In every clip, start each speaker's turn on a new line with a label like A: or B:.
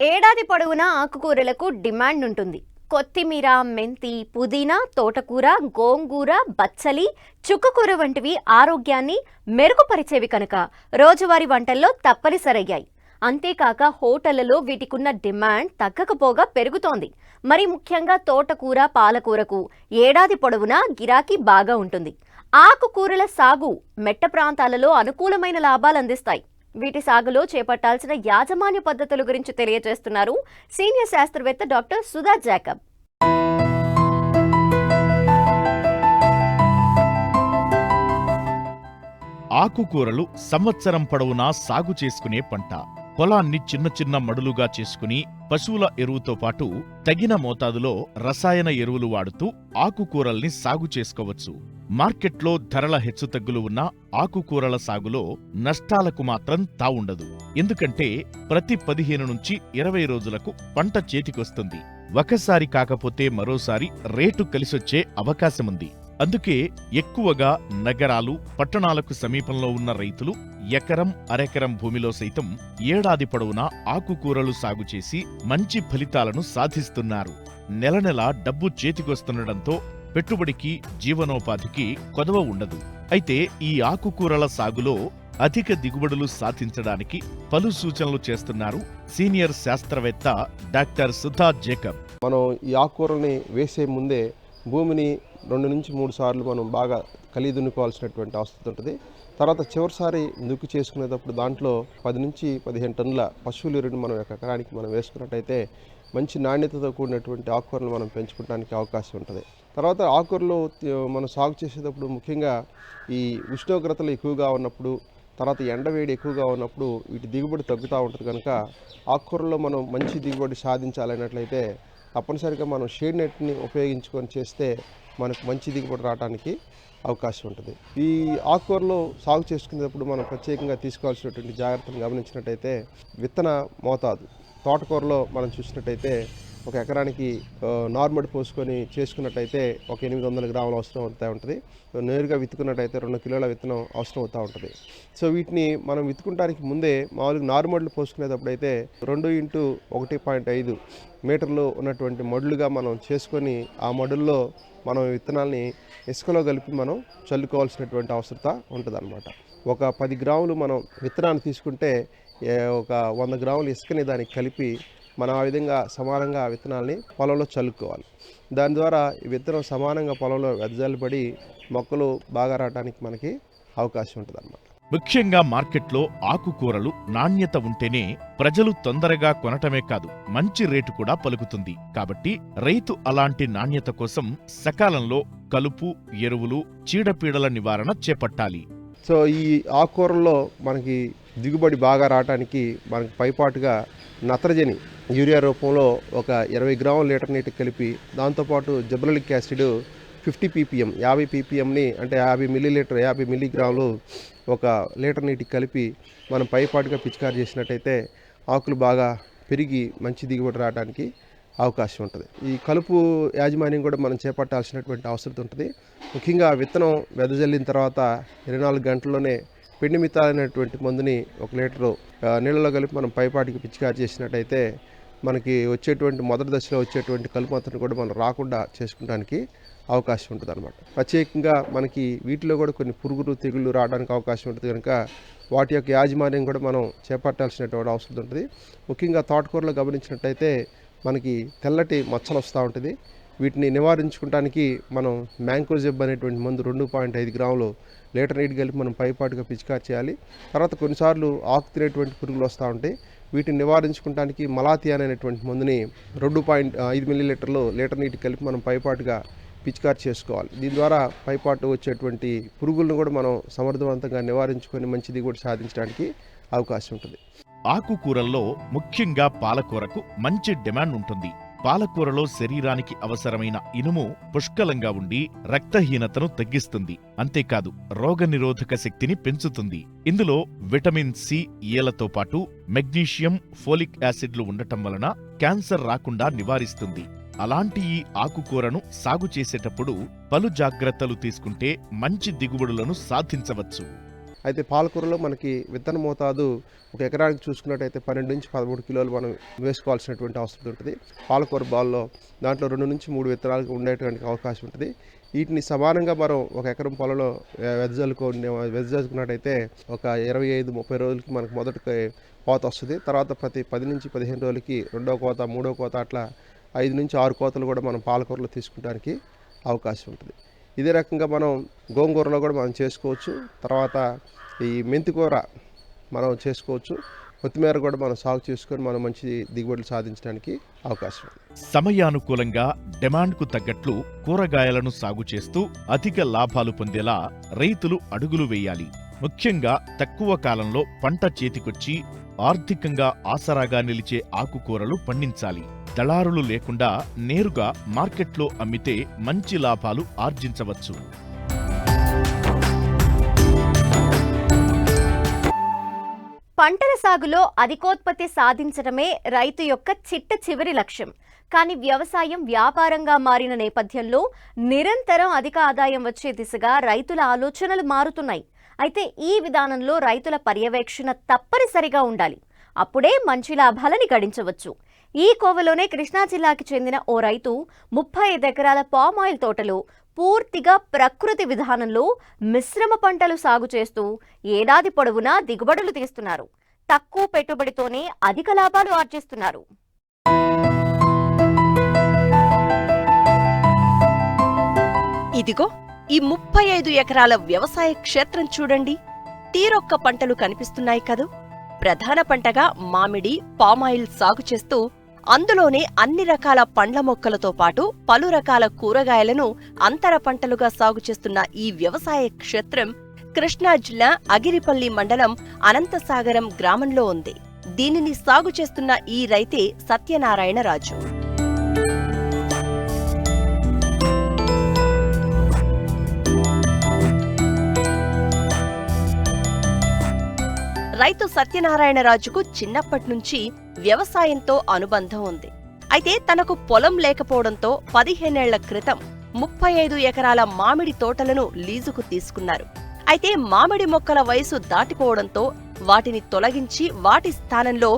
A: ఏడాది పొడవునా ఆకుకూరలకు డిమాండ్ ఉంటుంది. కొత్తిమీర, మెంతి, పుదీనా, తోటకూర, గోంగూర, బచ్చలి, చుక్కకూర వంటివి ఆరోగ్యాన్ని మెరుగుపరిచేవి కనుక రోజువారీ వంటల్లో తప్పనిసరయ్యాయి. అంతేకాక హోటళ్లలో వీటికున్న డిమాండ్ తగ్గకపోగా పెరుగుతోంది. మరి ముఖ్యంగా తోటకూర, పాలకూరకు ఏడాది పొడవునా గిరాకీ బాగా ఉంటుంది. ఆకుకూరల సాగు మెట్ట ప్రాంతాలలో అనుకూలమైన లాభాలు అందిస్తాయి. వీటి సాగులో చేపట్టాల్సిన యాజమాన్య పద్ధతుల గురించి తెలియజేస్తున్నారు సీనియర్ శాస్త్రవేత్త డాక్టర్ సుధా జాకబ్.
B: ఆకుకూరలు సంవత్సరం పొడవునా సాగు చేసుకునే పంట. పొలాన్ని చిన్న చిన్న మడులుగా చేసుకుని పశువుల ఎరువుతో పాటు తగిన మోతాదులో రసాయన ఎరువులు వాడుతూ ఆకుకూరల్ని సాగు చేసుకోవచ్చు. మార్కెట్లో ధరల హెచ్చుతగ్గులు ఉన్న ఆకుకూరల సాగులో నష్టాలకు మాత్రం తావుండదు. ఎందుకంటే ప్రతి 15 నుంచి 20 రోజులకు పంట చేతికొస్తుంది. ఒకసారి కాకపోతే మరోసారి రేటు కలిసొచ్చే అవకాశముంది. అందుకే ఎక్కువగా నగరాలు, పట్టణాలకు సమీపంలో ఉన్న రైతులు ఎకరం, అరెకరం భూమిలో సైతం ఏడాది పొడవునా ఆకుకూరలు సాగు చేసి మంచి ఫలితాలను సాధిస్తున్నారు. నెల నెలా డబ్బు చేతికొస్తుండటంతో పెట్టుబడికి, జీవనోపాధికి కొదవ ఉండదు. అయితే ఈ ఆకుకూరల సాగులో అధిక దిగుబడులు సాధించడానికి పలు సూచనలు చేస్తున్నారు సీనియర్ శాస్త్రవేత్త డాక్టర్ సుధా జాకబ్.
C: మనం ఈ ఆకుకూరల్ని వేసే ముందే భూమిని 2 నుంచి 3 సార్లు మనం బాగా కలిదున్నుకోవాల్సినటువంటి అవసరం ఉంటుంది. తర్వాత చివరిసారి దుక్కు చేసుకునేటప్పుడు దాంట్లో 10 నుంచి 15 టన్నుల పశువుల ఎరువుని మనం ఎకరానికి మనం వేసుకున్నట్టయితే మంచి నాణ్యతతో కూడినటువంటి ఆకుకూరలు మనం పెంచుకోవడానికి అవకాశం ఉంటుంది. తర్వాత ఆకుకూరలు మనం సాగు చేసేటప్పుడు ముఖ్యంగా ఈ ఉష్ణోగ్రతలు ఎక్కువగా ఉన్నప్పుడు, తర్వాత ఎండవేడి ఎక్కువగా ఉన్నప్పుడు వీటి దిగుబడి తగ్గుతూ ఉంటుంది. కనుక ఆకుకూరల్లో మనం మంచి దిగుబడి సాధించాలన్నట్లయితే తప్పనిసరిగా మనం షేడ్ నెట్ని ఉపయోగించుకొని చేస్తే మనకు మంచి దిగుబడి రావడానికి అవకాశం ఉంటుంది. ఈ ఆకుకూరలు సాగు చేసుకునేటప్పుడు మనం ప్రత్యేకంగా తీసుకోవాల్సినటువంటి జాగ్రత్తలు గమనించినట్టయితే విత్తన మోతాదు. తోటకూరలో మనం చూసినట్టయితే ఒక ఎకరానికి నార్మల్ పోసుకొని చేసుకున్నట్టయితే ఒక 800 గ్రాముల అవసరం అవుతూ ఉంటుంది. నేరుగా విత్తుకున్నట్టయితే 2 కిలోల విత్తనం అవసరం అవుతూ ఉంటుంది. సో వీటిని మనం విత్తుకుంటానికి ముందే మామూలుగా నార్మల్ పోసుకునేటప్పుడు అయితే 2x1.5 మీటర్లు ఉన్నటువంటి మడులుగా మనం చేసుకొని ఆ మడుల్లో మనం విత్తనాల్ని ఇసుకలో కలిపి మనం చల్లుకోవాల్సినటువంటి అవసరత ఉంటుంది. ఒక 10 గ్రాములు మనం విత్తనాన్ని తీసుకుంటే ఒక 100 గ్రాములు ఇసుకని దానికి కలిపి మనం ఆ విధంగా సమానంగా విత్తనాల్ని పొలంలో చల్లుకోవాలి. దాని ద్వారా ఈ విత్తనం సమానంగా పొలంలో వెదజల్లబడి మొక్కలు బాగా రావడానికి మనకి అవకాశం ఉంటుంది.
B: ముఖ్యంగా మార్కెట్లో ఆకుకూరలు నాణ్యత ఉంటేనే ప్రజలు తొందరగా కొనటమే కాదు, మంచి రేటు కూడా పలుకుతుంది. కాబట్టి రైతు అలాంటి నాణ్యత కోసం సకాలంలో కలుపు, ఎరువులు, చీడపీడల నివారణ చేపట్టాలి.
C: సో ఈ ఆకుకూరల్లో మనకి దిగుబడి బాగా రావడానికి మనకి పైపాటుగా నత్రజని యూరియా రూపంలో ఒక 20 గ్రాముల లీటర్ నీటికి కలిపి, దాంతోపాటు జిబ్రెలిక్ యాసిడ్ 50 ppm 50 ppmని అంటే 50 మిల్లీగ్రాములు ఒక లీటర్ నీటికి కలిపి మనం పైపాటుగా పిచికారి చేసినట్టయితే ఆకులు బాగా పెరిగి మంచి దిగుబడి రావడానికి అవకాశం ఉంటుంది. ఈ కలుపు యాజమాన్యం కూడా మనం చేపట్టాల్సినటువంటి అవసరం ఉంటుంది. ముఖ్యంగా విత్తనం వెదజల్లిన తర్వాత 24 గంటల్లోనే పిండిమిత అనేటువంటి మందుని 1 లీటరు నీళ్ళలో కలిపి మనం పైపాటికి పిచికారి చేసినట్టయితే మనకి వచ్చేటువంటి మొదటి దశలో వచ్చేటువంటి కలుపు మొత్తాన్ని కూడా మనం రాకుండా చేసుకోవడానికి అవకాశం ఉంటుంది. ప్రత్యేకంగా మనకి వీటిలో కూడా కొన్ని పురుగులు, తెగుళ్ళు రావడానికి అవకాశం ఉంటుంది. కనుక వాటి యొక్క యాజమాన్యం కూడా మనం చేపట్టాల్సినటువంటి అవసరం ఉంటుంది. ముఖ్యంగా తోటకూరలో గమనించినట్టయితే మనకి తెల్లటి మచ్చలు వస్తూ ఉంటుంది. వీటిని నివారించుకోవడానికి మనం మ్యాంకోజెబ్ అనేటువంటి మందు 2.5 గ్రాములు లీటర్ నీటి కలిపి మనం పైపాటుగా పిచికారి చేయాలి. తర్వాత కొన్నిసార్లు ఆకు తినేటువంటి పురుగులు వస్తూ ఉంటాయి. వీటిని నివారించుకోవడానికి మలాథియా అనేటువంటి మందుని 2.5 మిల్లీలీటర్లు లీటర్ నీటి కలిపి మనం పైపాటుగా పిచికారి చేసుకోవాలి. దీని ద్వారా పైపాటు వచ్చేటువంటి పురుగులను కూడా మనం సమర్థవంతంగా నివారించుకొని మంచి దిగుబడి సాధించడానికి అవకాశం ఉంటుంది.
B: ఆకుకూరల్లో ముఖ్యంగా పాలకూరకు మంచి డిమాండ్ ఉంటుంది. పాలకూరలో శరీరానికి అవసరమైన ఇనుము పుష్కలంగా ఉండి రక్తహీనతను తగ్గిస్తుంది. అంతేకాదు రోగనిరోధక శక్తిని పెంచుతుంది. ఇందులో విటమిన్ సి, ఏలతో పాటు మెగ్నీషియం, ఫోలిక్ యాసిడ్లు ఉండటం వలన క్యాన్సర్ రాకుండా నివారిస్తుంది. అలాంటి ఈ ఆకుకూరను సాగు చేసేటప్పుడు పలు జాగ్రత్తలు తీసుకుంటే మంచి దిగుబడులను సాధించవచ్చు.
C: అయితే పాలకూరలో మనకి విత్తన మోతాదు ఒక ఎకరానికి చూసుకున్నట్టయితే 12 నుంచి 13 కిలోలు మనం వేసుకోవాల్సినటువంటి అవసరం ఉంటుంది. పాలకూర బాల్లో దాంట్లో 2 నుంచి 3 విత్తనాలు ఉండేటువంటి అవకాశం ఉంటుంది. వీటిని సమానంగా మనం ఒక ఎకరం పొలంలో వెదజల్లుకున్నట్టయితే ఒక 25-30 రోజులకి మనకు మొదటి కోత వస్తుంది. తర్వాత ప్రతి 10 నుంచి 15 రోజులకి రెండో కోత, మూడో కోత, అట్లా 5 నుంచి 6 కోతలు కూడా మనం పాలకూరలో తీసుకుంటానికి అవకాశం ఉంటుంది. ఇదే రకంగా మనం గోంగూరలో కూడా మనం చేసుకోవచ్చు. తర్వాత ఈ మెంతికూర మనం చేసుకోవచ్చు. కొత్తిమీర కూడా మనం సాగు చేసుకొని మనం మంచి దిగుబడులు సాధించడానికి అవకాశం ఉంది.
B: సమయానుకూలంగా డిమాండ్కు తగ్గట్లు కూరగాయలను సాగు చేస్తూ అధిక లాభాలు పొందేలా రైతులు అడుగులు వేయాలి. ముఖ్యంగా తక్కువ కాలంలో పంట చేతికొచ్చి ఆర్థికంగా ఆసరాగా నిలిచే ఆకుకూరలు పండించాలి. దళారులు లేకుండా నేరుగా మార్కెట్లో అమ్మితే మంచి లాభాలు ఆర్జించవచ్చు.
A: పంటల సాగులో అధికోత్పత్తి సాధించడమే రైతు యొక్క చిట్ట చివరి లక్ష్యం. కానీ వ్యవసాయం వ్యాపారంగా మారిన నేపథ్యంలో నిరంతరం అధిక ఆదాయం వచ్చే దిశగా రైతుల ఆలోచనలు మారుతున్నాయి. అయితే ఈ విధానంలో రైతుల పర్యవేక్షణ తప్పనిసరిగా ఉండాలి. అప్పుడే మంచి లాభాలని గడించవచ్చు. ఈ కోవలోనే కృష్ణా జిల్లాకి చెందిన ఓ రైతు 35 ఎకరాల పామాయిల్ తోటలో పూర్తిగా ప్రకృతి విధానంలో మిశ్రమ పంటలు సాగు చేస్తూ ఏడాది పొడవునా దిగుబడులు తీస్తున్నారు. తక్కువ పెట్టుబడితోనే అధిక లాభాలు ఆర్జిస్తున్నారు.
D: ఇదిగో ఈ 35 ఎకరాల వ్యవసాయ క్షేత్రం చూడండి. తీరొక్క పంటలు కనిపిస్తున్నాయి కదూ. ప్రధాన పంటగా మామిడి, పామాయిల్ సాగు చేస్తూ అందులోనే అన్ని రకాల పండ్ల మొక్కలతో పాటు పలు రకాల కూరగాయలను అంతర పంటలుగా సాగు చేస్తున్న ఈ వ్యవసాయ క్షేత్రం కృష్ణా జిల్లా అగిరిపల్లి మండలం అనంతసాగరం గ్రామంలో ఉంది. దీనిని సాగు చేస్తున్న ఈ రైతే సత్యనారాయణరాజు. రైతు సత్యనారాయణరాజుకు చిన్నప్పట్నుంచి వ్యవసాయంతో అనుబంధం ఉంది. అయితే తనకు పొలం లేకపోవడంతో 15 ఏళ్ల క్రితం 35 ఎకరాల మామిడి తోటలను లీజుకు తీసుకున్నారు. అయితే మామిడి మొక్కల వయసు దాటిపోవడంతో వాటిని తొలగించి వాటి స్థానంలో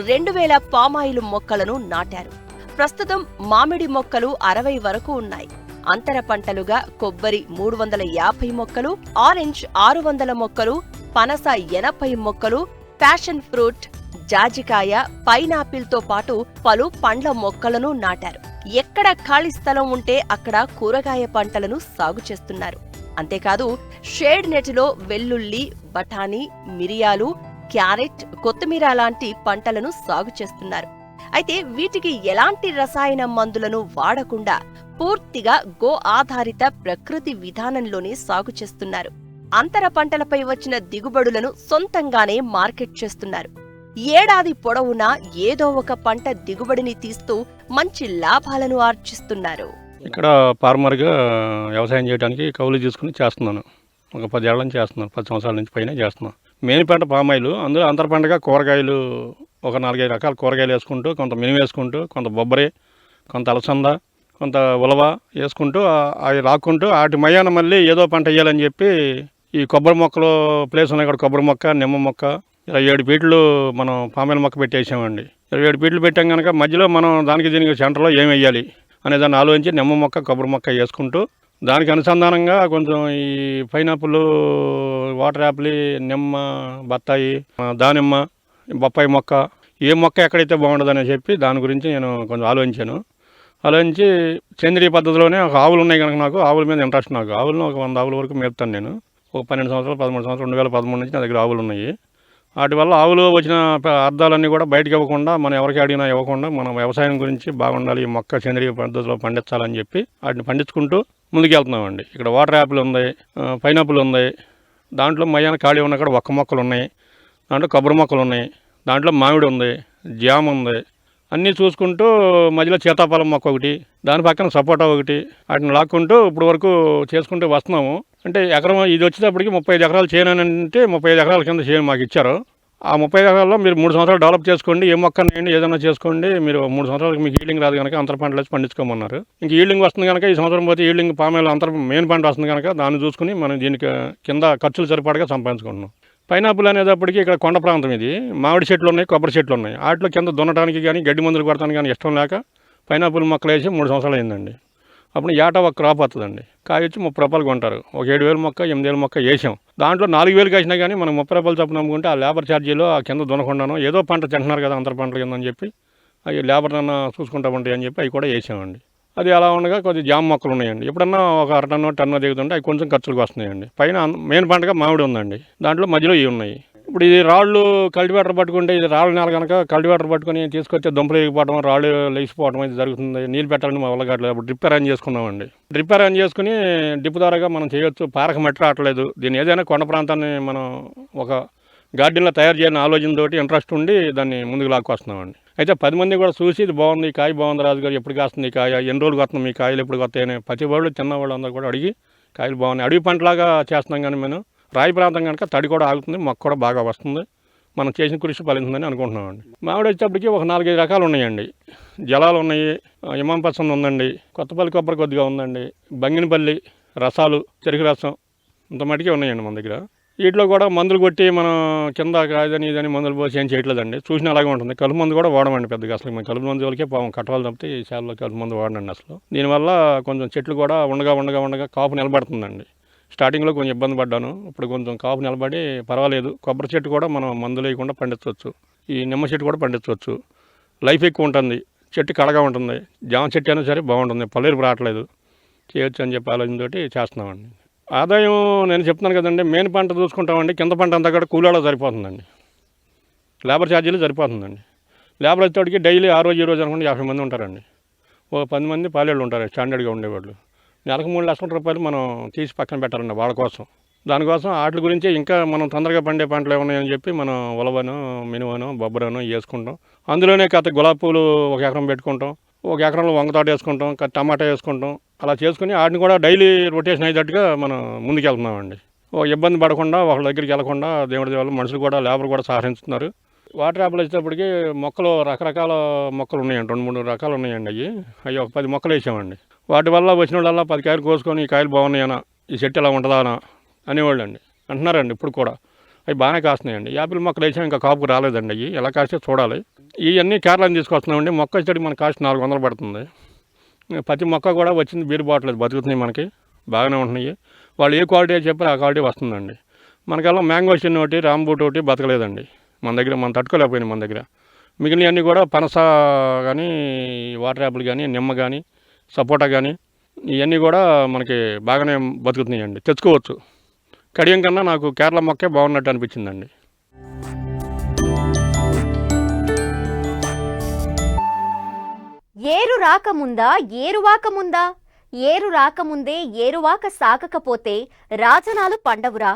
D: 2000 పామాయిలు మొక్కలను నాటారు. ప్రస్తుతం మామిడి మొక్కలు 60 వరకు ఉన్నాయి. అంతర పంటలుగా కొబ్బరి 350 మొక్కలు, ఆరెంజ్ 600 మొక్కలు, పనస 80 మొక్కలు, ప్యాషన్ ఫ్రూట్, జాజికాయ, పైనాపిల్తో పాటు పలు పండ్ల మొక్కలను నాటారు. ఎక్కడ ఖాళీ స్థలం ఉంటే అక్కడ కూరగాయ పంటలను సాగు చేస్తున్నారు. అంతేకాదు షేడ్ నెట్లో వెల్లుల్లి, బఠానీ, మిరియాలు, క్యారెట్, కొత్తిమీర లాంటి పంటలను సాగు చేస్తున్నారు. అయితే వీటికి ఎలాంటి రసాయన మందులను వాడకుండా పూర్తిగా గో ఆధారిత ప్రకృతి విధానంలోనే సాగు చేస్తున్నారు. అంతర పంటలపై వచ్చిన దిగుబడులను సొంతంగానే మార్కెట్ చేస్తున్నారు. ఏడాది పొడవునా ఏదో ఒక పంట దిగుబడిని తీస్తూ మంచి లాభాలను ఆర్జిస్తున్నారు.
E: ఇక్కడ ఫార్మర్గా వ్యవసాయం చేయడానికి కౌలు తీసుకుని చేస్తున్నాను. ఒక 10 ఏళ్ల నుంచి చేస్తున్నాను. 10 సంవత్సరాల నుంచి పైన చేస్తున్నాను. మెయిన్ పంట పామాయిలు, అందులో అంతర పంటగా కూరగాయలు ఒక 4-5 రకాల కూరగాయలు వేసుకుంటూ, కొంత మినుము వేసుకుంటూ, కొంత బొబ్బరి, కొంత అలసంద, కొంత ఉలవ వేసుకుంటూ అవి రాక్కుంటూ వాటి మయాన మళ్ళీ ఏదో పంట వేయాలని చెప్పి ఈ కొబ్బరి మొక్కలు ప్లేస్ ఉన్నాయి. ఇక్కడ కొబ్బరి మొక్క, నిమ్మ మొక్క 27 ఫీట్లు మనం పామాయిల్ మొక్క పెట్టేసామండి. 27 ఫీట్లు పెట్టాం కనుక మధ్యలో మనం దానికి దీనికి సెంటర్లో ఏం వేయాలి అనే దాన్ని ఆలోచించి నిమ్మ మొక్క, కొబ్బరి మొక్క వేసుకుంటూ దానికి అనుసంధానంగా కొంచెం ఈ పైనాపిల్, వాటర్ యాపిల్, నిమ్మ, బత్తాయి, దానిమ్మ, బొప్పాయి మొక్క, ఏ మొక్క ఎక్కడైతే బాగుంటుందని చెప్పి దాని గురించి నేను కొంచెం ఆలోచించాను. ఆలోచించి సేంద్రీయ పద్ధతిలోనే ఒక ఆవులు ఉన్నాయి కనుక నాకు ఆవుల మీద ఇంట్రెస్ట్. నాకు ఆవులను ఒక 100 ఆవుల వరకు మేపుతాను నేను. ఒక 12 సంవత్సరాలు, 13 సంవత్సరాలు, 2013 నుంచి నా దగ్గర ఆవులు ఉన్నాయి. వాటి వల్ల ఆవులు వచ్చిన అర్థాలన్నీ కూడా బయటకు ఇవ్వకుండా, మనం ఎవరికి అడిగినా ఇవ్వకుండా, మన వ్యవసాయం గురించి బాగుండాలి, ఈ మొక్క సేంద్రీయ పద్ధతిలో పండించాలని చెప్పి వాటిని పండించుకుంటూ ముందుకు వెళ్తున్నామండి. ఇక్కడ వాటర్ యాపిల్ ఉంది, పైనాపిల్ ఉంది, దాంట్లో మయాన ఖాళీ ఉన్న కూడా ఒక్క మొక్కలు ఉన్నాయి, దాంట్లో కొబ్బరి మొక్కలు ఉన్నాయి, దాంట్లో మామిడి ఉంది, జామ ఉంది. అన్నీ చూసుకుంటూ మధ్యలో సీతాఫలం మొక్క ఒకటి, దాని పక్కన సపోటా ఒకటి, వాటిని లాక్కుంటూ ఇప్పుడు వరకు చేసుకుంటూ వస్తున్నాము. అంటే ఎకరం ఇది వచ్చేటప్పటికి 35 ఎకరాలు చేయను అంటే 35 ఎకరాల కింద చేయను మాకు ఇచ్చారు. ఆ 30 ఎకరాల్లో మీరు 3 సంవత్సరాలు డెవలప్ చేసుకోండి, ఏ మొక్క నేయండి ఏదైనా చేసుకోండి, మీరు 3 సంవత్సరాలకు మీకు ఈల్డింగ్ రాదు కనుక అంతర పంటలు వేసి పండించుకోమన్నారు. ఇంక ఈల్డింగ్ వస్తుంది కనుక ఈ సంవత్సరం పోతే ఈల్డింగ్ పామాయిల్ మెయిన్ పంట వస్తుంది కనుక దాన్ని చూసుకుని మనం దీనికి కింద ఖర్చులు సరిపడగా సంపాదించుకుంటున్నాం. పైనాపిల్ అనేటప్పటికి ఇక్కడ కొండ ప్రాంతం ఇది, మామిడి చెట్లు ఉన్నాయి, కొబ్బరి చెట్లు ఉన్నాయి. వాటిలో కింద దున్నడానికి కానీ గడ్డి మందులు కొడటానికి కానీ ఇష్టం లేక పైనాపిల్ మొక్కలు వేసి 3 సంవత్సరాలు అయిందండి. అప్పుడు ఏటా ఒక క్రాప్ వస్తుందండి, కాయ వచ్చి 30 రూపాయలు కొంటారు. ఒక 7,000 మొక్క 8,000 మొక్క వేసాం, దాంట్లో 4,000 కాసినా కానీ మనం 30 రూపాయలు చొప్పున అమ్ముకుంటే ఆ లేబర్ ఛార్జీలో ఆ కింద దున్నకుండాను ఏదో పంట తింటున్నారు కదా అంతర పంటలు కింద అని చెప్పి అవి లేబర్ అన్న చూసుకుంటా ఉంటాయి అని చెప్పి అవి కూడా వేసామండి. అది అలా ఉండగా కొద్ది జామ మొక్కలు ఉన్నాయండి, ఎప్పుడన్నా ఒక 1/2 టన్ను దిగుతుంటే అవి కొంచెం ఖర్చులకు వస్తున్నాయండి. పైన మెయిన్ పంటగా మామిడి ఉందండి, దాంట్లో మధ్యలో ఇవి ఉన్నాయి. ఇప్పుడు ఇది రాళ్ళు కల్టివేటర్ పట్టుకుంటే ఇది రాళ్ళ నేల కనుక కల్టివేటర్ పట్టుకుని తీసుకొచ్చే దుంపలు ఎగిపోవడం, రాళ్ళు లేచిపోవడం అయితే జరుగుతుంది. నీళ్ళు పెట్టాలని మా వల్ల కావట్లేదు. అప్పుడు డ్రిప్ అరేంజ్ చేసుకున్నామండి. డ్రిప్ అరేంజ్ చేసుకుని డ్రిప్ ద్వారాగా మనం చేయొచ్చు. పారక మట్టి రావట్లేదు. దీన్ని ఏదైనా కొండ ప్రాంతాన్ని మనం ఒక గార్డెన్లో తయారు చేయాలని ఆలోచనతోటి ఇంట్రెస్ట్ ఉండి దాన్ని ముందుకు లాక్కొస్తున్నామండి. అయితే 10 మంది కూడా చూసి ఇది బాగుంది, కాయ బాగుంది రాజుగారు, ఎప్పుడు కాస్తుంది కాయ, ఎన్ని రోజులు వస్తుంది మీ కాయలు ఎప్పుడు వస్తాయని ప్రతి వాళ్ళు చిన్నవాళ్ళు అందరూ కూడా అడిగి కాయలు బాగున్నాయి. అడవి పంటలాగా చేస్తున్నాం కానీ మనం రాయి ప్రాంతం కనుక తడి కూడా ఆగుతుంది, మొక్క కూడా బాగా వస్తుంది, మనం చేసిన కృషి ఫలించిందని అనుకుంటున్నామండి. మామిడి వచ్చేప్పటికి ఒక 4-5 రకాలు ఉన్నాయండి. జలాలు ఉన్నాయి, ఇమాం పసంద్ ఉందండి, కొత్తపల్లి కొబ్బరి కొద్దిగా ఉందండి, బంగినపల్లి రసాలు, చెరుకు రసం ఇంత మటుకే ఉన్నాయండి మన దగ్గర. వీటిలో కూడా మందులు కొట్టి మనం కింద కాదని ఇదని మందులు పోసి ఏం చేయట్లేదండి, చూసిన అలాగే ఉంటుంది. కలుపు మందు కూడా వాడమండి పెద్దగా, అసలు మేము కలుపు మందు వాళ్ళకే పాపం కట్టవాలి తప్పితే ఈ శాలలో కలుపు మందు వాడండి అసలు. దీనివల్ల కొంచెం చెట్లు కూడా ఉండగా కాపు నిలబడుతుందండి. స్టార్టింగ్లో కొంచెం ఇబ్బంది పడ్డాను, ఇప్పుడు కొంచెం కాపు నిలబడి పర్వాలేదు. కొబ్బరి చెట్టు కూడా మనం మందులు వేయకుండా పండించవచ్చు, ఈ నిమ్మ చెట్టు కూడా పండించవచ్చు. లైఫ్ ఎక్కువ ఉంటుంది, చెట్టు కడగా ఉంటుంది. జామ చెట్టు అయినా సరే బాగుంటుంది, పల్లేరు రావట్లేదు, చేయొచ్చు అని చెప్పి ఆలోచనతోటి చేస్తున్నామండి. ఆదాయం నేను చెప్తున్నాను కదండి, మెయిన్ పంట చూసుకుంటామండి, కింద పంట అంతా కూడా కూలీలో సరిపోతుందండి, లేబర్ ఛార్జీలు సరిపోతుందండి. లేబర్ వచ్చేటికి డైలీ ఆ రోజు ఈ రోజు అనుకుంటే 50 మంది ఉంటారండి, ఓ 10 మంది పాలేళ్ళు ఉంటారు స్టాండర్డ్గా ఉండేవాళ్ళు. నెలకు 3 లక్షల రూపాయలు మనం తీసి పక్కన పెట్టాలండి వాళ్ళ కోసం. దానికోసం వాటి గురించి ఇంకా మనం తొందరగా పండే పంటలు ఏమున్నాయని చెప్పి మనం ఉలవను, మినువను, బొబ్బరను వేసుకుంటాం. అందులోనే కాస్త గులాబీ పూలు 1 ఎకరం పెట్టుకుంటాం, 1 ఎకరంలో వంగ తోట వేసుకుంటాం, టమాటా వేసుకుంటాం. అలా చేసుకుని వాటిని కూడా డైలీ రొటేషన్ అయ్యేటట్టుగా మనం ముందుకెళ్తున్నామండి. ఇబ్బంది పడకుండా వాళ్ళ దగ్గరికి వెళ్లకుండా దేవుడి దేవాళ్ళు మనుషులు కూడా లేబర్ కూడా సహకరిస్తున్నారు. వాటర్ యాప్లు వచ్చేటప్పటికి మొక్కలు రకరకాల మొక్కలు ఉన్నాయండి, 2-3 రకాలు ఉన్నాయండి. అవి ఒక 10 మొక్కలు వేసామండి. వాటి వల్ల వచ్చిన వాళ్ళ 10 కాయలు కోసుకొని ఈ కాయలు బాగున్నాయనా, ఈ చెట్టు ఎలా ఉంటుందా అనేవాళ్ళు అండి, అంటున్నారండి. ఇప్పుడు కూడా అవి బాగానే కాస్తున్నాయండి. యాపిల్ మొక్కలు వేసాం, ఇంకా కాపుకు రాలేదండి. అవి ఎలా కాస్తే చూడాలి. ఇవన్నీ కేరళని తీసుకొస్తున్నామండి. మొక్క వచ్చేటికి మన కాస్ట్ 400 పడుతుంది. ప్రతి మొక్క కూడా వచ్చింది బీరు బాటలేదు, బతుకుతున్నాయి, మనకి బాగానే ఉంటున్నాయి. వాళ్ళు ఏ క్వాలిటీ చెప్పారు ఆ క్వాలిటీ వస్తుందండి. మనకల్లా మ్యాంగో చిన్న ఒకటి, రాంబూట్ ఒకటి బతకలేదండి మన దగ్గర, మనం తట్టుకోలేకపోయినాయి మన దగ్గర. మిగిలినవన్నీ కూడా పనస కానీ, వాటర్ యాపిల్ కానీ, నిమ్మ కానీ, సపోటా కానీ ఇవన్నీ కూడా మనకి బాగానే బతుకుతున్నాయండి, తెచ్చుకోవచ్చు. కడియం కన్నా నాకు కేరళ మొక్కే బాగున్నట్టు అనిపించిందండి.
A: ఏరు రాకముందా ఏరువాకముందా, ఏరు రాకముందే ఏరువాక సాగకపోతే రాజనాలు పండవురా,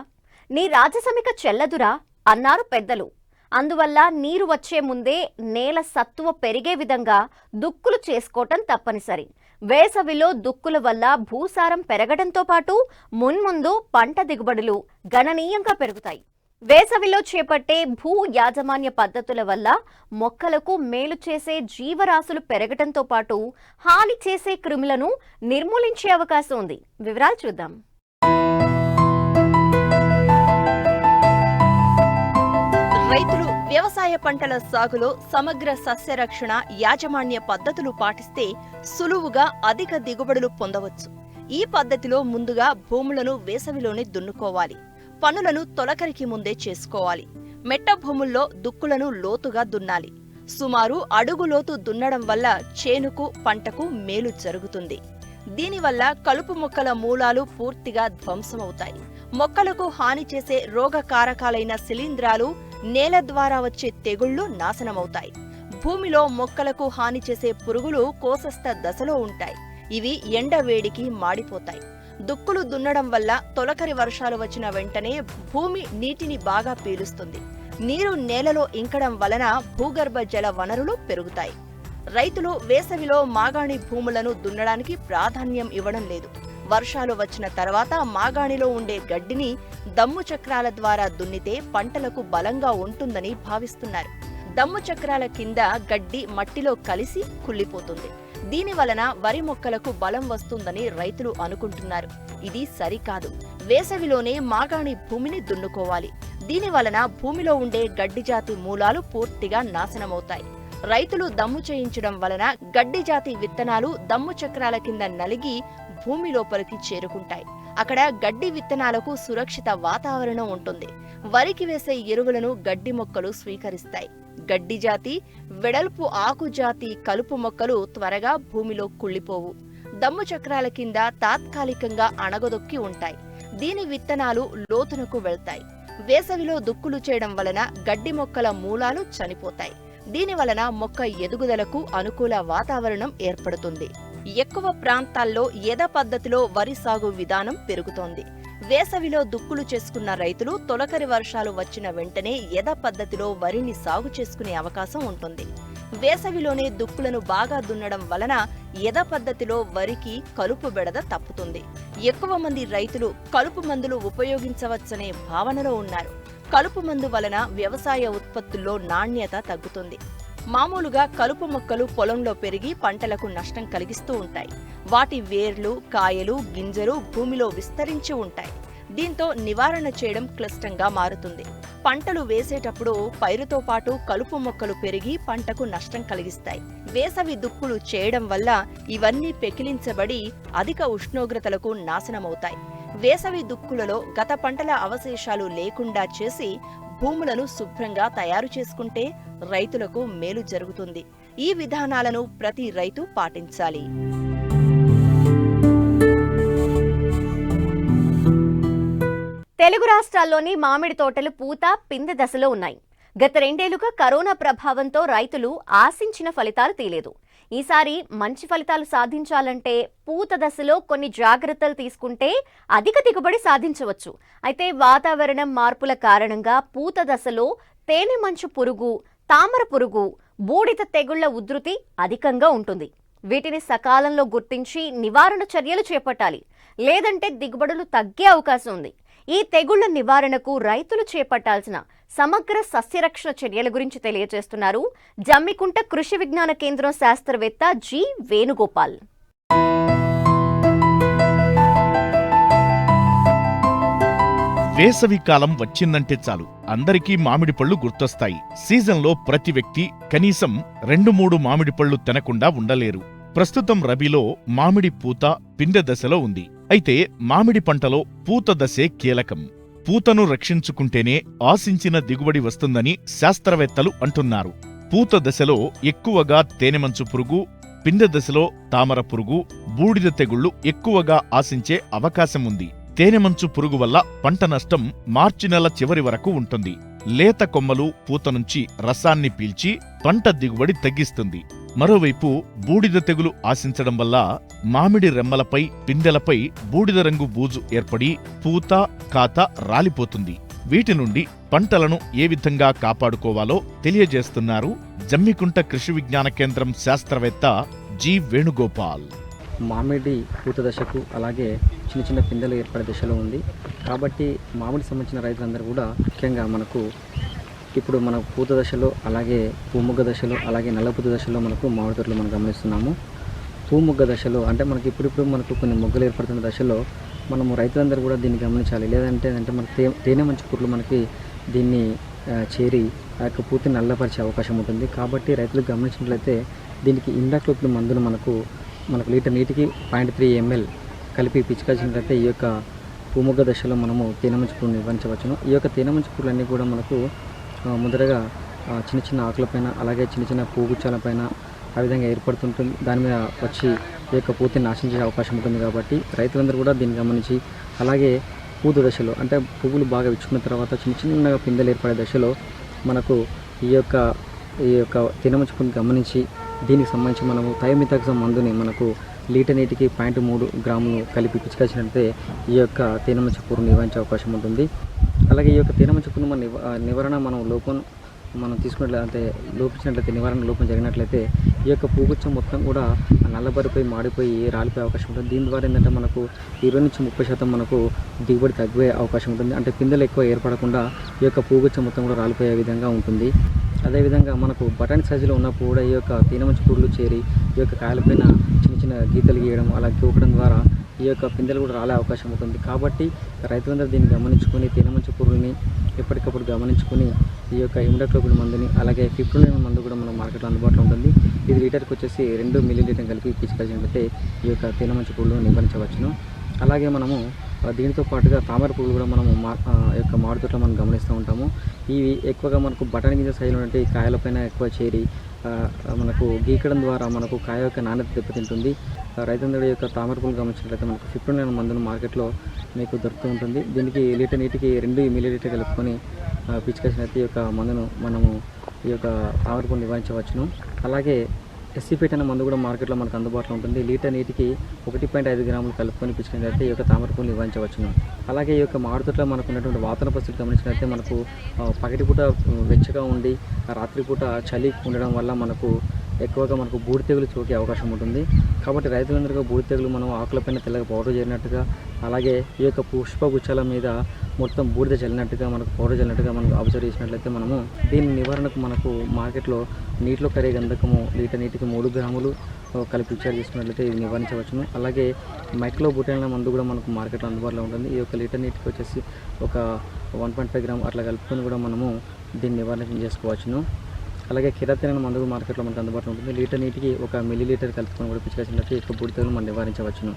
A: నీ రాజసమిక చెల్లదురా అన్నారు పెద్దలు. అందువల్ల నీరు వచ్చే ముందే నేల సత్తువ పెరిగే విధంగా దుక్కులు చేసుకోవటం తప్పనిసరి. వేసవిలో దుక్కుల వల్ల భూసారం పెరగడంతో పాటు మున్ముందు పంట దిగుబడులు గణనీయంగా పెరుగుతాయి. వేసవిలో చేపట్టే భూ యాజమాన్య పద్ధతుల వల్ల మొక్కలకు మేలు చేసే జీవరాశులు పెరగడంతో పాటు హాని చేసే క్రిములను నిర్మూలించే అవకాశం ఉంది. వివరాలు చూద్దాం.
D: రైతులు వ్యవసాయ పంటల సాగులో సమగ్ర సస్యరక్షణ యాజమాన్య పద్ధతులు పాటిస్తే సులువుగా అధిక దిగుబడులు పొందవచ్చు. ఈ పద్ధతిలో ముందుగా భూములను వేసవిలోనే దున్నుకోవాలి. పనులను తొలకరికి ముందే చేసుకోవాలి. మెట్ట భూముల్లో దుక్కులను లోతుగా దున్నాలి. సుమారు అడుగు లోతు దున్నడం వల్ల చేనుకు, పంటకు మేలు జరుగుతుంది. దీనివల్ల కలుపు మొక్కల మూలాలు పూర్తిగా ధ్వంసమవుతాయి. మొక్కలకు హాని చేసే రోగకారకాలైన శిలీంధ్రాలు, నేల ద్వారా వచ్చే తెగుళ్లు నాశనమవుతాయి. భూమిలో మొక్కలకు హాని చేసే పురుగులు కోసస్థ దశలో ఉంటాయి. ఇవి ఎండ వేడికి మాడిపోతాయి. దుక్కులు దున్నడం వల్ల తొలకరి వర్షాలు వచ్చిన వెంటనే భూమి నీటిని బాగా పీలుస్తుంది. నీరు నేలలో ఇంకడం వలన భూగర్భ జల వనరులు పెరుగుతాయి. రైతులు వేసవిలో మాగాణి భూములను దున్నడానికి ప్రాధాన్యం ఇవ్వడం లేదు. వర్షాలు వచ్చిన తర్వాత మాగాణిలో ఉండే గడ్డిని దమ్ము చక్రాల ద్వారా దున్నితే పంటలకు బలంగా ఉంటుందని భావిస్తున్నారు. దమ్ము చక్రాల కింద గడ్డి మట్టిలో కలిసి కుళ్ళిపోతుంది. దీని వలన వరి మొక్కలకు బలం వస్తుందని రైతులు అనుకుంటున్నారు. ఇది సరికాదు. వేసవిలోనే మాగాణి భూమిని దున్నుకోవాలి. దీని వలన భూమిలో ఉండే గడ్డి జాతి మూలాలు పూర్తిగా నాశనమవుతాయి. రైతులు దమ్ము చేయించడం వలన గడ్డి జాతి విత్తనాలు దమ్ము చక్రాల కింద నలిగి భూమి లోపలికి చేరుకుంటాయి. అక్కడ గడ్డి విత్తనాలకు సురక్షిత వాతావరణం ఉంటుంది. వరికి వేసే ఎరువులను గడ్డి మొక్కలు స్వీకరిస్తాయి. గడ్డి జాతి, వెడల్పు ఆకు జాతి కలుపు మొక్కలు త్వరగా భూమిలో కుళ్ళిపోవు. దమ్ము చక్రాల కింద తాత్కాలికంగా అణగదొక్కి ఉంటాయి. దీని విత్తనాలు లోతునకు వెళ్తాయి. వేసవిలో దుక్కులు చేయడం వలన గడ్డి మొక్కల మూలాలు చనిపోతాయి. దీని వలన మొక్క ఎదుగుదలకు అనుకూల వాతావరణం ఏర్పడుతుంది. ఎక్కువ ప్రాంతాల్లో ఎద పద్ధతిలో వరి సాగు విధానం పెరుగుతోంది. వేసవిలో దుక్కులు చేసుకున్న రైతులు తొలకరి వర్షాలు వచ్చిన వెంటనే ఎద పద్ధతిలో వరిని సాగు చేసుకునే అవకాశం ఉంటుంది. వేసవిలోనే దుక్కులను బాగా దున్నడం వలన ఎద పద్ధతిలో వరికి కలుపు బెడద తప్పుతుంది. ఎక్కువ మంది రైతులు కలుపు మందులు ఉపయోగించవచ్చనే భావనలో ఉన్నారు. కలుపు మందు వలన వ్యవసాయ ఉత్పత్తుల్లో నాణ్యత తగ్గుతుంది. మామూలుగా కలుపు మొక్కలు పొలంలో పెరిగి పంటలకు నష్టం కలిగిస్తూ ఉంటాయి. వాటి వేర్లు, కాయలు, గింజలు భూమిలో విస్తరించి ఉంటాయి. దీంతో నివారణ చేయడం క్లిష్టంగా మారుతుంది. పంటలు వేసేటప్పుడు పైరుతో పాటు కలుపు మొక్కలు పెరిగి పంటకు నష్టం కలిగిస్తాయి. వేసవి దుక్కులు చేయడం వల్ల ఇవన్నీ పెకిలించబడి అధిక ఉష్ణోగ్రతలకు నాశనమవుతాయి. వేసవి దుక్కులలో గత పంటల అవశేషాలు లేకుండా చేసి భూములను శుభ్రంగా తయారు చేసుకుంటే రైతులకు మేలు జరుగుతుంది. ఈ విధానాలను ప్రతి రైతు పాటించాలి.
A: తెలుగు రాష్ట్రాల్లోని మామిడి తోటలు పూత, పిందె దశలో ఉన్నాయి. గత 2 ఏళ్లుగా కరోనా ప్రభావంతో రైతులు ఆశించిన ఫలితాలు తీయలేదు. ఈసారి మంచి ఫలితాలు సాధించాలంటే పూత దశలో కొన్ని జాగ్రత్తలు తీసుకుంటే అధిక దిగుబడి సాధించవచ్చు. అయితే వాతావరణం మార్పుల కారణంగా పూత దశలో తేనె మంచు పురుగు, తామర పురుగు, బూడిద తెగుళ్ల ఉధృతి అధికంగా ఉంటుంది. వీటిని సకాలంలో గుర్తించి నివారణ చర్యలు చేపట్టాలి. లేదంటే దిగుబడులు తగ్గే అవకాశం ఉంది. ఈ తెగుళ్ల నివారణకు రైతులు చేపట్టాల్సిన సమగ్ర సస్యరక్షణ చర్యల గురించి తెలియజేస్తున్నారు జమ్మికుంట కృషి విజ్ఞాన కేంద్రం శాస్త్రవేత్త జి వేణుగోపాల్.
B: వేసవి కాలం వచ్చిందంటే చాలు అందరికీ మామిడి పళ్ళు గుర్తొస్తాయి. సీజన్లో ప్రతి వ్యక్తి కనీసం 2-3 మామిడి పళ్ళు తినకుండా ఉండలేరు. ప్రస్తుతం రబీలో మామిడి పూత, పిందె దశలో ఉంది. అయితే మామిడి పంటలో పూత దశే కీలకం. పూతను రక్షించుకుంటేనే ఆశించిన దిగుబడి వస్తుందని శాస్త్రవేత్తలు అంటున్నారు. పూత దశలో ఎక్కువగా తేనెమంచు పురుగు, పిందె దశలో తామర పురుగు, బూడిద తెగుళ్లు ఎక్కువగా ఆశించే అవకాశం ఉంది. తేనెమంచు పురుగు వల్ల పంట నష్టం మార్చి నెల చివరి వరకు ఉంటుంది. లేత కొమ్మలు పూత నుంచి రసాన్ని పీల్చి పంట దిగుబడి తగ్గిస్తుంది. మరోవైపు బూడిద తెగులు ఆశించడం వల్ల మామిడి రెమ్మలపై, పిందెలపై బూడిద రంగు బూజు ఏర్పడి పూత, కాత రాలిపోతుంది. వీటి నుండి పంటలను ఏ విధంగా కాపాడుకోవాలో తెలియజేస్తున్నారు జమ్మికుంట కృషి విజ్ఞాన కేంద్రం శాస్త్రవేత్త జి వేణుగోపాల్.
F: మామిడి పూత దశకు అలాగే చిన్న చిన్న పిందెలు ఏర్పడే దశలో ఉంది. కాబట్టి మామిడి సంబంధించిన రైతులందరూ కూడా ముఖ్యంగా మనకు ఇప్పుడు మన పూత దశలో, అలాగే పూముగ్గ దశలో, అలాగే నల్లపూత దశలో మనకు మామిడి తోటలు మనం గమనిస్తున్నాము. పూముగ్గ దశలో అంటే మనకి ఇప్పుడు మనకు కొన్ని మొగ్గలు ఏర్పడుతున్న దశలో మనము రైతులందరూ కూడా దీన్ని గమనించాలి. లేదంటే మనకి తేనె మంచు పురుగులు మనకి దీన్ని చేరి ఆ యొక్క పూర్తిని నల్లపరిచే అవకాశం ఉంటుంది. కాబట్టి రైతులు గమనించినట్లయితే దీనికి ఇండాక్లోపిడ్ మందును మనకు లీటర్ నీటికి 0.3 ml కలిపి పిచికాల్సినట్లయితే ఈ యొక్క పూముగ్గ దశలో మనము తేనె మంచు పురుగును నివారించవచ్చును. ఈ యొక్క తేనె మంచు పురుగులన్నీ కూడా మనకు మొదటగా చిన్న చిన్న ఆకులపైన, అలాగే చిన్న చిన్న పూగుచ్చాలపైన ఆ విధంగా ఏర్పడుతుంటుంది. దాని మీద వచ్చి ఈ యొక్క పూర్తిని నాశించే అవకాశం ఉంటుంది. కాబట్టి రైతులందరూ కూడా దీన్ని గమనించి, అలాగే పూత దశలో అంటే పువ్వులు బాగా విచ్చుకున్న తర్వాత చిన్న చిన్నగా పిందెలు ఏర్పడే దశలో మనకు ఈ యొక్క తేనె మంచు పురుగుని గమనించి దీనికి సంబంధించి మనము థయోమిథాక్సమ్ మందుని మనకు లీటర్ నీటికి 0.3 గ్రాములు కలిపి పిచికాల్సినట్లయితే ఈ యొక్క తేనె మంచు పురుగును నివారించే అవకాశం ఉంటుంది. అలాగే ఈ యొక్క తేనె మంచు పురుగు నివారణ మనం మనం తీసుకున్నట్లయితే లోపించినట్లయితే నివారణ లోపం జరిగినట్లయితే ఈ యొక్క పూగుచ్చం మొత్తం కూడా నల్లబరిపోయి మాడిపోయి రాలిపోయే అవకాశం ఉంటుంది. దీని ద్వారా ఏంటంటే మనకు 20-30% మనకు దిగుబడి తగ్గే అవకాశం ఉంటుంది. అంటే పిందెలు ఎక్కువ ఏర్పడకుండా ఈ యొక్క పూగుచ్చం మొత్తం కూడా రాలిపోయే విధంగా ఉంటుంది. అదేవిధంగా మనకు బటానీ సైజులో ఉన్నప్పుడు కూడా ఈ యొక్క తేనెమంచు పురుగులు చేరి ఈ యొక్క కాయలపైన చిన్న చిన్న గీతలు గీయడం అలా గీకడం ద్వారా ఈ యొక్క పిందెలు కూడా రాలే అవకాశం ఉంటుంది. కాబట్టి రైతులందరూ దీన్ని గమనించుకొని తేనెమంచు పురుగుల్ని ఎప్పటికప్పుడు గమనించుకొని ఈ యొక్క ఇమిడాక్లోపిడ్ మందుని అలాగే ఫిప్రోనిల్ మందు కూడా మన మార్కెట్లో అందుబాటులో ఉంటుంది. ఇది లీటర్కి వచ్చేసి 2 మిల్లీలీటర్ కలిపి పిచికాల్సినట్లయితే ఈ యొక్క తేనెమంచు పురుగులను నివారించవచ్చును. అలాగే మనము దీనితో పాటుగా తామర పురుగులు కూడా మనము యొక్క మామిడి తోటలో మనం గమనిస్తూ ఉంటాము. ఇవి ఎక్కువగా మనకు బఠానీ గింజ సైజులో ఉంటే కాయలపైన ఎక్కువ చేరి మనకు గీకడం ద్వారా మనకు కాయ యొక్క నాణ్యత దెబ్బతింటుంది. రైతులందరి యొక్క తామర పురుగులు గమనించినట్లయితే మనకు ఫిప్రోనిల్ మందును మార్కెట్లో మీకు దొరుకుతూ ఉంటుంది. దీనికి లీటర్ నీటికి 2 మిల్లీలీటర్ కలుపుకొని పిచికాల్సినట్లయితే ఈ యొక్క మందును మనము ఈ యొక్క తామర పురుగులు నివారించవచ్చును. అలాగే ఎస్సిపేట్ అనే మందు కూడా మార్కెట్లో మనకు అందుబాటులో ఉంటుంది. లీటర్ నీటికి 1.5 గ్రాములు కలుపుకొని పిచికినట్లయితే ఈ యొక్క తామర పురుగులు నివారించవచ్చును. అలాగే ఈ యొక్క మామిడి తోటలో మనకు ఉన్నటువంటి వాతావరణ పరిస్థితులు గమనించినట్లయితే మనకు పగటిపూట వెచ్చగా ఉండి రాత్రిపూట చలి ఉండడం వల్ల మనకు ఎక్కువగా మనకు బూడి తెగులు సోకే అవకాశం ఉంటుంది. కాబట్టి రైతులందరికీ బూడి తెగులు మనం ఆకులపైన తెల్లగా పౌడర్ చేరినట్టుగా అలాగే ఈ యొక్క పుష్పగుచ్చాల మీద మొత్తం బూడిద చల్లినట్టుగా మనకు పౌడర్ చల్లినట్టుగా మనం అబ్జర్వ్ చేసినట్లయితే మనము దీని నివారణకు మనకు మార్కెట్లో నీటిలో కరిగే గంధకము లీటర్ నీటికి 3 గ్రాములు కలిపి పిచికారీ చేసుకున్నట్లయితే ఇది నివారించవచ్చును. అలాగే మైక్లోబుటానిల్ మందు కూడా మనకు మార్కెట్లో అందుబాటులో ఉంటుంది. ఈ యొక్క లీటర్ నీటికి వచ్చేసి ఒక 1.5 గ్రామ్ అట్లా కలుపుకొని కూడా మనము దీన్ని నివారణ చేసుకోవచ్చును. అలాగే కిరాతిన్ అనే మందు మార్కెట్లో మనకు అందుబాటులో ఉంటుంది. లీటర్ నీటికి 1 మిల్లీలీటర్ కలుపుకొని కూడా పిచికారీ చేసినట్లయితే ఎక్కువ బూడి తెగులు మనం నివారించవచ్చును.